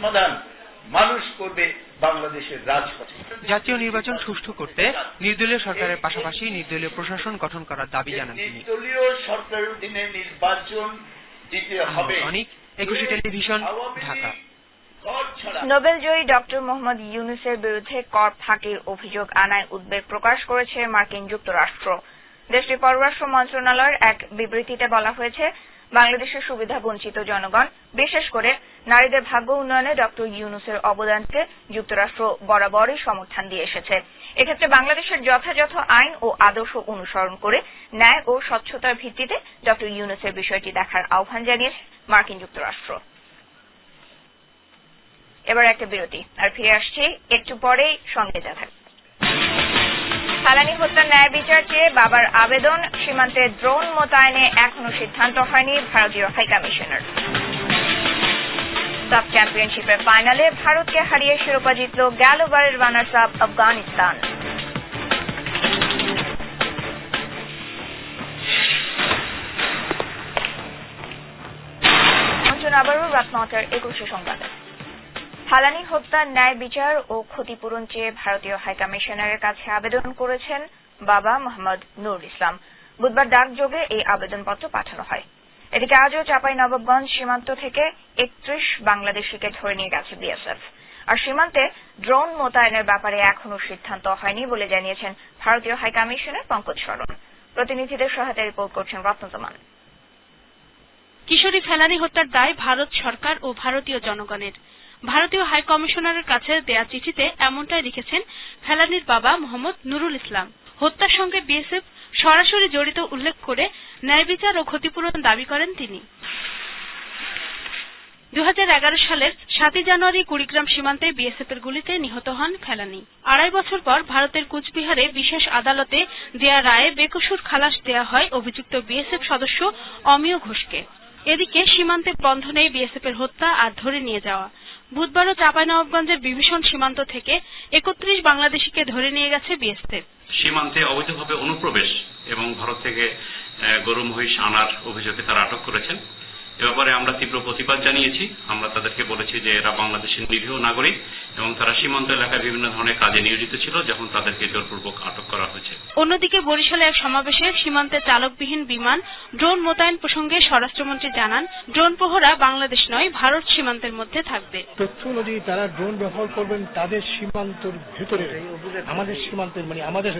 সমাধান মানুষ করবে বাংলাদেশের রাজপথে। জাতীয় নির্বাচন সুষ্ঠু করতে নির্দলীয় সরকারের পাশাপাশি নির্দলীয় প্রশাসন গঠন করার দাবি জানান তিনি। নির্দলীয় সরকারের অধীনে নির্বাচন দিতে হবে। অনেক একুশে টেলিভিশন, ঢাকা। নোবেলজয়ী ডক্টর মোহাম্মদ ইউনূসের বিরুদ্ধে কর ফাঁকির অভিযোগ আনায় উদ্বেগ প্রকাশ করেছে মার্কিন যুক্তরাষ্ট্র। দেশটির পররাষ্ট্র মন্ত্রণালয়ের এক বিবৃতিতে বলা হয়েছে, বাংলাদেশের সুবিধাবঞ্চিত জনগণ, বিশেষ করে নারীদের ভাগ্য উন্নয়নে ডক্টর ইউনূসের অবদানকে যুক্তরাষ্ট্র বরাবরই সমর্থন দিয়ে এসেছে। এক্ষেত্রে বাংলাদেশের যথাযথ আইন ও আদর্শ অনুসরণ করে ন্যায় ও স্বচ্ছতার ভিত্তিতে ডক্টর ইউনূসের বিষয়টি দেখার আহ্বান জানিয়েছে মার্কিন যুক্তরাষ্ট্র। এবার একটা বিরতি, আর ফিরে আসছি একটু পরেই, সঙ্গে থাকুন। ফালানি হত্যার ন্যায় বিচার চেয়ে বাবার আবেদন, সীমান্তে ড্রোন মোতায়েনে এখনো সিদ্ধান্ত হয়নি ভারতীয় হাইকমিশনার। সাব চ্যাম্পিয়নশিপের ফাইনালে ভারতকে হারিয়ে শিরোপা জিতল গেলবারের রানার্স আপ আফগানিস্তান। আবারও রাত 9টার 21 সংবাদে। ফালানি হত্যার ন্যায় বিচার ও ক্ষতিপূরণ চেয়ে ভারতীয় হাইকমিশনারের কাছে আবেদন করেছেন বাবা মোহাম্মদ নুরুল ইসলাম। বুধবার ডাকযোগে এই আবেদনপত্র পাঠানো হয়। এদিকে আজও চাঁপাইনবাবগঞ্জ সীমান্ত থেকে 31 বাংলাদেশিকে ধরে নিয়ে গেছে বিএসএফ। আর সীমান্তে ড্রোন মোতায়েনের ব্যাপারে এখনো সিদ্ধান্ত হয়নি বলে জানিয়েছেন ভারতীয় হাইকমিশনার পঙ্কজ শরণ। প্রতিনিধিদের সহায়তায় রিপোর্ট করছেন রত্নজমান। কিশোরী ফেলানি হত্যার দায় ভারত সরকার ও ভারতীয় জনগণের। ভারতীয় হাই কমিশনারের কাছে দেয়া চিঠিতে এমনটাই লিখেছেন ফেলানির বাবা মোহাম্মদ নুরুল ইসলাম। হত্যার সঙ্গে বিএসএফ সরাসরি জড়িত উল্লেখ করে ন্যায় বিচার ও ক্ষতিপূরণ দাবি করেন তিনি। 2011 সালের 7 জানুয়ারি কুড়িগ্রাম সীমান্তে বিএসএফের গুলিতে নিহত হন ফেলানি। 2.5 বছর পর ভারতের কুচবিহারে বিশেষ আদালতে দেয়া রায়ে বেকসুর খালাস দেয়া হয় অভিযুক্ত বিএসএফ সদস্য অমিয় ঘোষকে। এদিকে সীমান্তে বন্ধ নেই বিএসএফের হত্যা আর ধরে নিয়ে যাওয়া। বুধবারও চাঁপাইনবাবগঞ্জের বিভীষণ সীমান্ত থেকে 31 বাংলাদেশিকে ধরে নিয়ে গেছে বিএসএফ। সীমান্তে অবৈধভাবে অনুপ্রবেশ এবং ভারত থেকে গরু মহিষ আনার অভিযোগে তারা আটক করেছেন। এ ব্যাপারে আমরা তীব্র প্রতিবাদ জানিয়েছি। আমরা তাদেরকে বলেছি যে এরা বাংলাদেশের নিরীহ নাগরিক এবং তারা সীমান্ত এলাকায় বিভিন্ন ধরনের কাজে নিয়োজিত ছিল, যখন তাদেরকে জোরপূর্বক আটক করা হয়েছে। অন্যদিকে বরিশালে এক সমাবেশে সীমান্তে চালকবিহীন বিমান ড্রোন মোতায়েন প্রসঙ্গে স্বরাষ্ট্রমন্ত্রী জানান, ড্রোন প্রহরা বাংলাদেশ নয়, ভারত সীমান্তের মধ্যে থাকবে। তথ্য অনুযায়ী তারা ড্রোন ব্যবহার করবেন তাদের সীমান্তের ভেতরে, আমাদের সীমান্তের আমাদের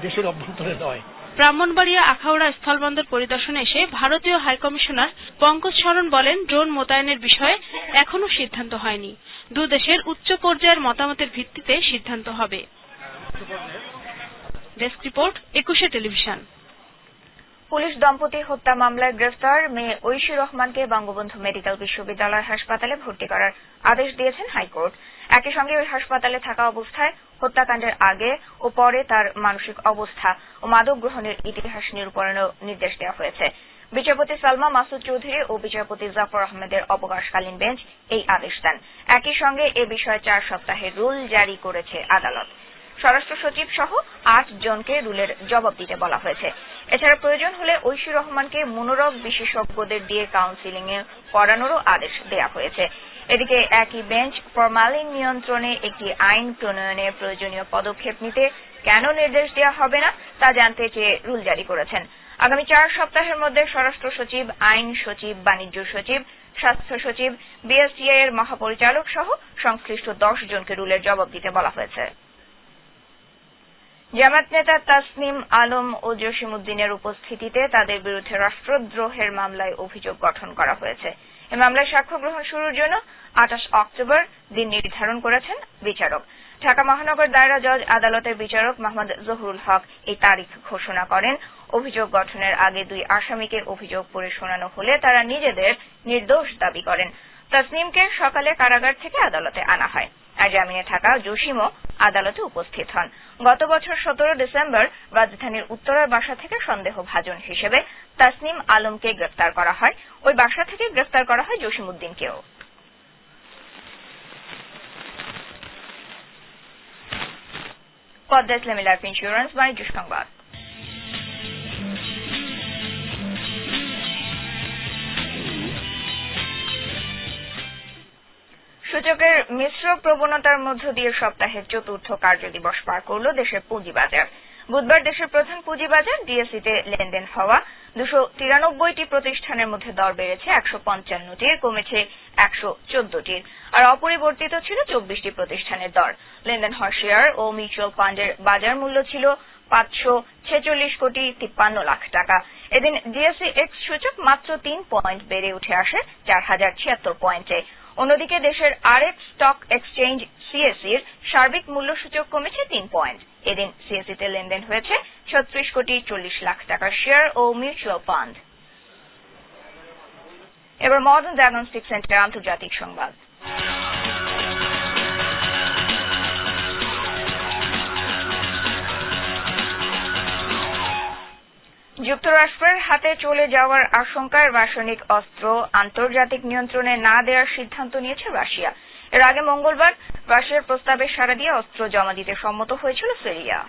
দেশের অভ্যন্তরে নয়। ব্রাহ্মণবাড়িয়া আখাউড়া স্থলবন্দর পরিদর্শনে এসে ভারতীয় হাইকমিশনার পঙ্কজ শরণ বলেন, ড্রোন মোতায়েনের বিষয়ে এখনো সিদ্ধান্ত হয়নি। দুদেশের উচ্চ পর্যায়ের মতামতের ভিত্তিতে সিদ্ধান্ত হবে। Desk report, 21 television. পুলিশ দম্পতি হত্যা মামলায় গ্রেফতার মেয়ে ঐশী রহমানকে বঙ্গবন্ধু মেডিকেল বিশ্ববিদ্যালয় হাসপাতালে ভর্তি করার আদেশ দিয়েছেন হাইকোর্ট। একই সঙ্গে ওই হাসপাতালে থাকা অবস্থায় হত্যাকাণ্ডের আগে ও পরে তার মানসিক অবস্থা ও মাদক গ্রহণের ইতিহাস নিরূপণেরও নির্দেশ দেওয়া হয়েছে। বিচারপতি সালমা মাসুদ চৌধুরী ও বিচারপতি জাফর আহমেদের অবকাশকালীন বেঞ্চ এই আদেশ দেন। একই সঙ্গে এ বিষয়ে 4 সপ্তাহের রুল জারি করেছে আদালত। স্বরাষ্ট্র সচিব সহ 8 জনকে রুলের জবাব দিতে বলা হয়েছে। এছাড়া প্রয়োজন হলে ঐশী রহমানকে মনোরোগ বিশেষজ্ঞদের দিয়ে কাউন্সিলিং এ করানোরও আদেশ দেওয়া হয়েছে। এদিকে একই বেঞ্চ ফরমালিন নিয়ন্ত্রণে একটি আইন প্রণয়নের প্রয়োজনীয় পদক্ষেপ নিতে কেন নির্দেশ দেওয়া হবে না তা জানতে চেয়ে রুল জারি করেছেন। আগামী 4 সপ্তাহের মধ্যে স্বরাষ্ট্র সচিব, আইন সচিব, বাণিজ্য সচিব, স্বাস্থ্য সচিব, বিএসটিআই এর মহাপরিচালক সহ সংশ্লিষ্ট 10 জনকে রুলের জবাব দিতে বলা হয়েছে। জামায়াত নেতা তাসনিম আলম ও জসিমউদ্দিনের উপস্থিতিতে তাদের বিরুদ্ধে রাষ্ট্রদ্রোহের মামলায় অভিযোগ গঠন করা হয়েছে। এই মামলায় সাক্ষ্য গ্রহণ শুরুর জন্য 28 অক্টোবর দিন নির্ধারণ করেছেন বিচারক। ঢাকা মহানগর দায়রা জজ আদালতের বিচারক মোহাম্মদ জহুরুল হক এই তারিখ ঘোষণা করেন। অভিযোগ গঠনের আগে 2 আসামিকে অভিযোগ পড়ে শোনানো হলে তারা নিজেদের নির্দোষ দাবি করেন। তাসনিমকে সকালে কারাগার থেকে আদালতে আনা হয়, আর জামিনে থাকা জসিমও আদালতে উপস্থিত হন। গত বছর 17 ডিসেম্বর রাজধানীর উত্তরার বাসা থেকে সন্দেহভাজন হিসেবে তাসনিম আলমকে গ্রেফতার করা হয়। ওই বাসা থেকে গ্রেফতার করা হয় জসিমউদ্দিনকেও। পদ্মা ইসলামী লাইফ ইন্স্যুরেন্স বাণিজ্য সংবাদ। সূচক মিশ্র প্রবণতার মধ্য দিয়ে সপ্তাহের চতুর্থ কার্যদিবস পার করল দেশের পুঁজিবাজার। বুধবার দেশের প্রধান পুঁজিবাজার ডিএসইতে লেনদেন হওয়া 293টি প্রতিষ্ঠানের মধ্যে দর বেড়েছে 155টির, কমেছে 114টির, আর অপরিবর্তিত ছিল 24টি প্রতিষ্ঠানের দর। লেনদেন হওয়া শেয়ার ও মিউচুয়াল ফান্ডের বাজার মূল্য ছিল 546 কোটি 53 লাখ টাকা। এদিন ডিএসই এক্স সূচক মাত্র 3 পয়েন্ট বেড়ে উঠে আসে 4076 পয়েন্টে। অন্যদিকে দেশের আরএক্স স্টক এক্সচেঞ্জ সিএসইর সার্বিক মূল্য সূচক কমেছে 3 পয়েন্ট। এদিন সিএসইতে লেনদেন হয়েছে 36 কোটি 40 লাখ টাকার শেয়ার ও মিউচুয়াল ফান্ড। এবার মডার্ন ডায়াগনস্টিক সেন্টার আন্তর্জাতিক সংবাদ। যুক্তরাষ্ট্রের হাতে চলে যাওয়ার আশঙ্কায় রাসায়নিক অস্ত্র আন্তর্জাতিক নিয়ন্ত্রণে না দেওয়ার সিদ্ধান্ত নিয়েছে রাশিয়া। এর আগে মঙ্গলবার রাশিয়ার প্রস্তাবে সাড়া দিয়ে অস্ত্র জমা দিতে সম্মত হয়েছিল সিরিয়া।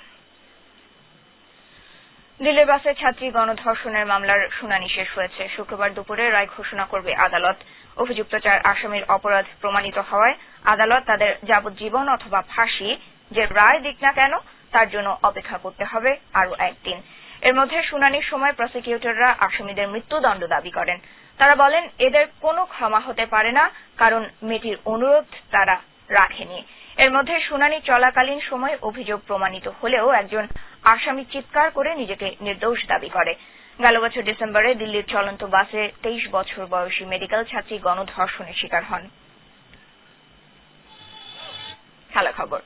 দিল্লির বাসে ছাত্রী গণধর্ষণের মামলার শুনানি শেষ হয়েছে। শুক্রবার দুপুরে রায় ঘোষণা করবে আদালত। অভিযুক্ত 4 আসামির অপরাধ প্রমাণিত হওয়ায় আদালত তাদের যাবজ্জীবন অথবা ফাঁসি যে রায় দিক না কেন তার জন্য অপেক্ষা করতে হবে আরও একদিন। এর মধ্যে শুনানির সময় প্রসিকিউটররা আসামিদের মৃত্যুদণ্ড দাবি করেন। তারা বলেন এদের কোনো ক্ষমা হতে পারে না, কারণ মেয়েটির অনুরোধ তারা রাখেনি। এর মধ্যে শুনানি চলাকালীন সময় অভিযোগ প্রমাণিত হলেও একজন আসামি চিৎকার করে নিজেকে নির্দোষ দাবি করে। গেল বছর ডিসেম্বরে দিল্লির চলন্ত বাসে 23 বছর বয়সী মেডিকেল ছাত্রী গণধর্ষণের শিকার হন। খেলা খবর।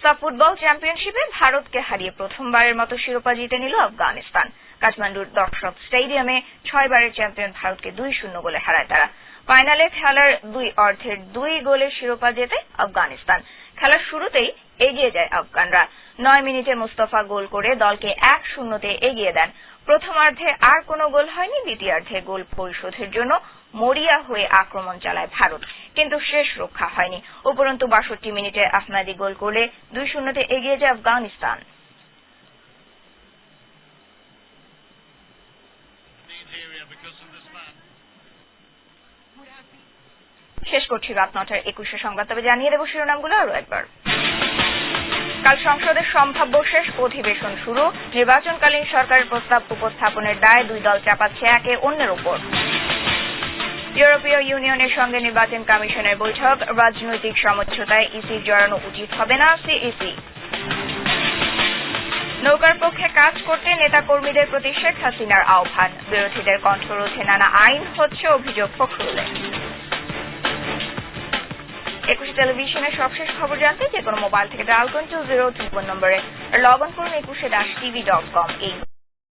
সাফ ফুটবল চ্যাম্পিয়নশিপে ভারতকে হারিয়ে প্রথমবারের মতো শিরোপা জিতে নিল আফগানিস্তান। কাঠমান্ডুর দর্শক স্টেডিয়ামে 6 বারের চ্যাম্পিয়ন ভারতকে 2-0 গোলে হারায় তারা। ফাইনালে খেলার 2 অর্ধের 2 গোলে শিরোপা জেতে আফগানিস্তান। খেলার শুরুতেই এগিয়ে যায় আফগানরা। 9 মিনিটে মুস্তফা গোল করে দলকে 1-0 এগিয়ে দেন। প্রথমার্ধে আর কোনো গোল হয়নি। দ্বিতীয়ার্ধে গোল পরিশোধের জন্য মরিয়া হয়ে আক্রমণ চালায় ভারত, কিন্তু শেষ রক্ষা হয়নি। উপরন্তু 62 মিনিটে আহমেদি গোল করে 2-0 এগিয়ে যায় আফগানিস্তান। শেষ করছি রাত 9টার 21 সংবাদ। তবে জানিয়ে দেব শিরোনামগুলো আরও একবার। কাল সংসদের সম্ভাব্য শেষ অধিবেশন শুরু। নির্বাচনকালীন সরকারের প্রস্তাব উপস্থাপনের দায় 2 দল চাপাচ্ছে একে অন্যের উপর। ইউরোপীয় ইউনিয়নের সঙ্গে নির্বাচন কমিশনের বৈঠক। রাজনৈতিক সমঝোতায় ইসির জড়ানো উচিত হবে না সিইসি। নৌকার পক্ষে কাজ করতে নেতাকর্মীদের প্রতি শেখ হাসিনার আহ্বান। বিরোধীদের কণ্ঠরোধে নানা আইন হচ্ছে অভিযোগ ফখরুলের। 21 টেলিভিশনের সবশেষ খবর জানতে যে কোনো মোবাইল থেকে ডায়াল করুন 2021 নম্বরে, লগ অন করুন 21-tv.com।